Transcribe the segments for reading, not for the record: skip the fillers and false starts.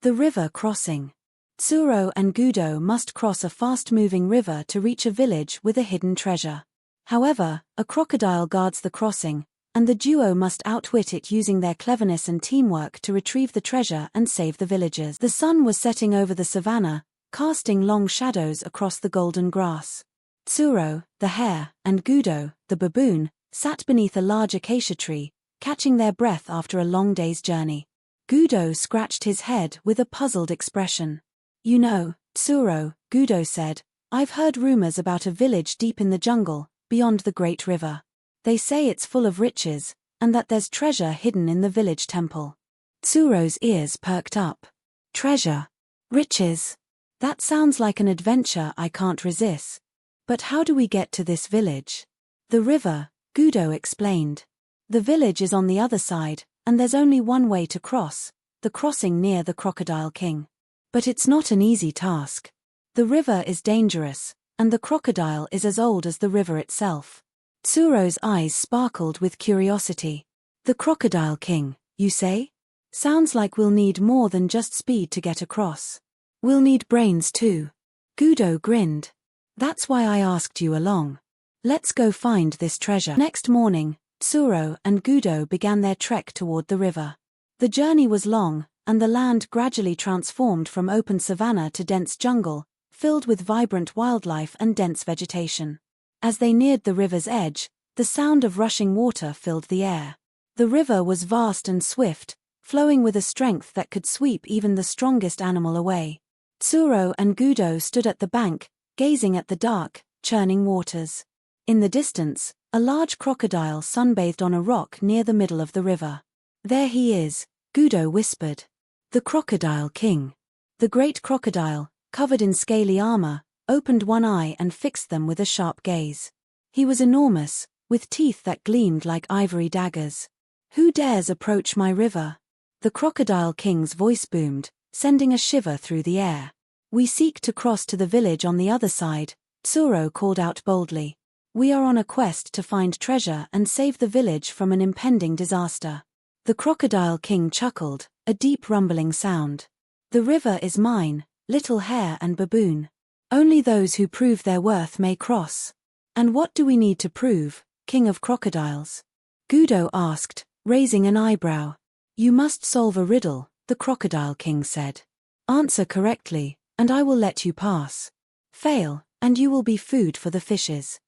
The river crossing. Tsuro and Gudo must cross a fast-moving river to reach a village with a hidden treasure. However, a crocodile guards the crossing, and the duo must outwit it using their cleverness and teamwork to retrieve the treasure and save the villagers. The sun was setting over the savannah, casting long shadows across the golden grass. Tsuro, the hare, and Gudo, the baboon, sat beneath a large acacia tree, catching their breath after a long day's journey. Gudo scratched his head with a puzzled expression. "You know, Tsuro," Gudo said, "I've heard rumors about a village deep in the jungle, beyond the great river. They say it's full of riches, and that there's treasure hidden in the village temple." Tsuro's ears perked up. "Treasure? Riches? That sounds like an adventure I can't resist. But how do we get to this village?" "The river," Gudo explained. "The village is on the other side, and there's only one way to cross, the crossing near the Crocodile King. But it's not an easy task. The river is dangerous, and the crocodile is as old as the river itself." Tsuro's eyes sparkled with curiosity. "The Crocodile King, you say? Sounds like we'll need more than just speed to get across. We'll need brains too." Gudo grinned. "That's why I asked you along. Let's go find this treasure." Next morning, Tsuro and Gudo began their trek toward the river. The journey was long, and the land gradually transformed from open savanna to dense jungle, filled with vibrant wildlife and dense vegetation. As they neared the river's edge, the sound of rushing water filled the air. The river was vast and swift, flowing with a strength that could sweep even the strongest animal away. Tsuro and Gudo stood at the bank, gazing at the dark, churning waters. In the distance, a large crocodile sunbathed on a rock near the middle of the river. "There he is," Gudo whispered. "The Crocodile King." The great crocodile, covered in scaly armor, opened one eye and fixed them with a sharp gaze. He was enormous, with teeth that gleamed like ivory daggers. "Who dares approach my river?" The Crocodile King's voice boomed, sending a shiver through the air. "We seek to cross to the village on the other side," Tsuro called out boldly. "We are on a quest to find treasure and save the village from an impending disaster." The Crocodile King chuckled, a deep rumbling sound. "The river is mine, little hare and baboon. Only those who prove their worth may cross." "And what do we need to prove, King of Crocodiles?" Gudo asked, raising an eyebrow. "You must solve a riddle," the Crocodile King said. "Answer correctly, and I will let you pass. Fail, and you will be food for the fishes."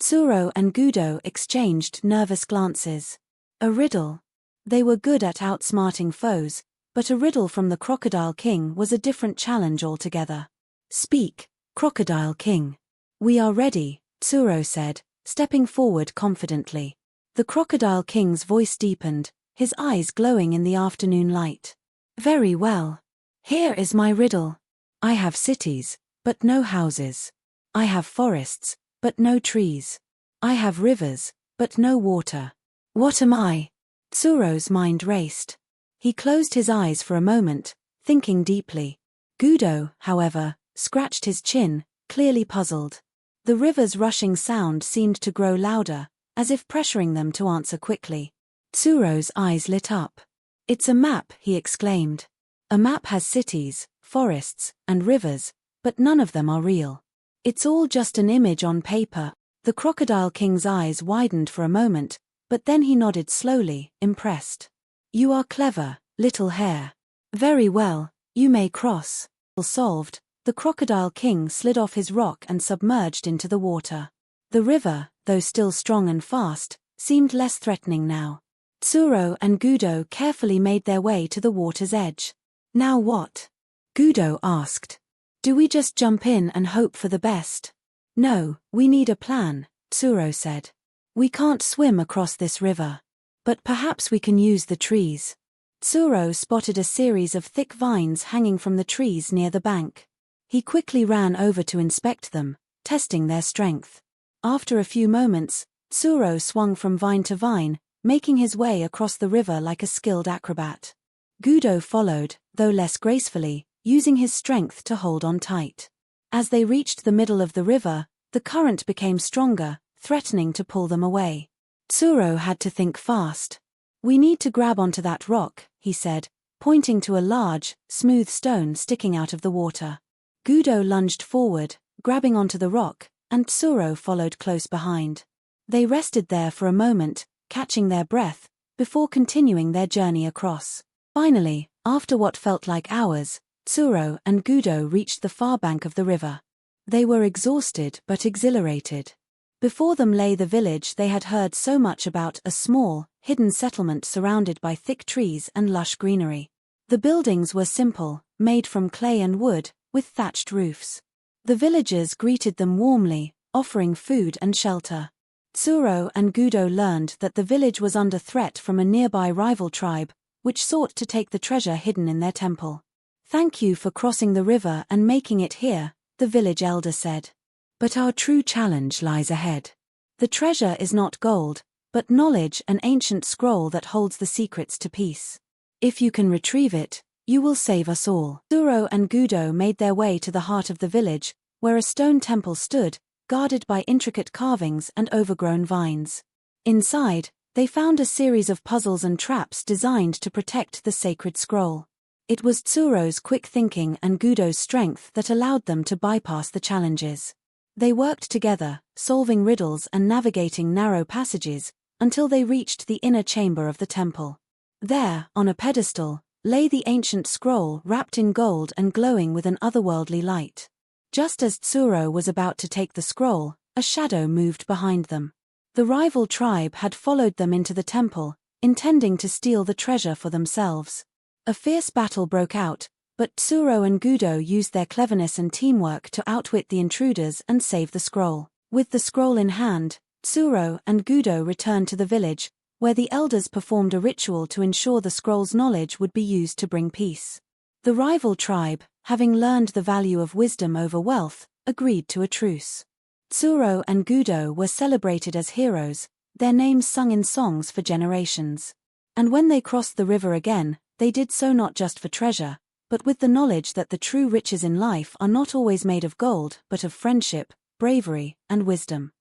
Tsuro and Gudo exchanged nervous glances. A riddle. They were good at outsmarting foes, but a riddle from the Crocodile King was a different challenge altogether. "Speak, Crocodile King." "We are ready," Tsuro said, stepping forward confidently. The Crocodile King's voice deepened, his eyes glowing in the afternoon light. "Very well. Here is my riddle. I have cities, but no houses. I have forests, but no trees. I have rivers, but no water. What am I?" Tsuro's mind raced. He closed his eyes for a moment, thinking deeply. Gudo, however, scratched his chin, clearly puzzled. The river's rushing sound seemed to grow louder, as if pressuring them to answer quickly. Tsuro's eyes lit up. "It's a map," he exclaimed. "A map has cities, forests, and rivers, but none of them are real. It's all just an image on paper." The Crocodile King's eyes widened for a moment, but then he nodded slowly, impressed. "You are clever, little hare. Very well, you may cross." Solved, the Crocodile King slid off his rock and submerged into the water. The river, though still strong and fast, seemed less threatening now. Tsuro and Gudo carefully made their way to the water's edge. "Now what?" Gudo asked. "Do we just jump in and hope for the best?" "No, we need a plan," Tsuro said. "We can't swim across this river. But perhaps we can use the trees." Tsuro spotted a series of thick vines hanging from the trees near the bank. He quickly ran over to inspect them, testing their strength. After a few moments, Tsuro swung from vine to vine, making his way across the river like a skilled acrobat. Gudo followed, though less gracefully, using his strength to hold on tight. As they reached the middle of the river, the current became stronger, threatening to pull them away. Tsuro had to think fast. "We need to grab onto that rock," he said, pointing to a large, smooth stone sticking out of the water. Gudo lunged forward, grabbing onto the rock, and Tsuro followed close behind. They rested there for a moment, catching their breath, before continuing their journey across. Finally, after what felt like hours, Tsuro and Gudo reached the far bank of the river. They were exhausted but exhilarated. Before them lay the village they had heard so much about, a small, hidden settlement surrounded by thick trees and lush greenery. The buildings were simple, made from clay and wood, with thatched roofs. The villagers greeted them warmly, offering food and shelter. Tsuro and Gudo learned that the village was under threat from a nearby rival tribe, which sought to take the treasure hidden in their temple. "Thank you for crossing the river and making it here," the village elder said. "But our true challenge lies ahead. The treasure is not gold, but knowledge, an ancient scroll that holds the secrets to peace. If you can retrieve it, you will save us all." Tsuro and Gudo made their way to the heart of the village, where a stone temple stood, guarded by intricate carvings and overgrown vines. Inside, they found a series of puzzles and traps designed to protect the sacred scroll. It was Tsuro's quick thinking and Gudo's strength that allowed them to bypass the challenges. They worked together, solving riddles and navigating narrow passages, until they reached the inner chamber of the temple. There, on a pedestal, lay the ancient scroll wrapped in gold and glowing with an otherworldly light. Just as Tsuro was about to take the scroll, a shadow moved behind them. The rival tribe had followed them into the temple, intending to steal the treasure for themselves. A fierce battle broke out, but Tsuro and Gudo used their cleverness and teamwork to outwit the intruders and save the scroll. With the scroll in hand, Tsuro and Gudo returned to the village, where the elders performed a ritual to ensure the scroll's knowledge would be used to bring peace. The rival tribe, having learned the value of wisdom over wealth, agreed to a truce. Tsuro and Gudo were celebrated as heroes, their names sung in songs for generations. And when they crossed the river again, they did so not just for treasure, but with the knowledge that the true riches in life are not always made of gold but of friendship, bravery, and wisdom.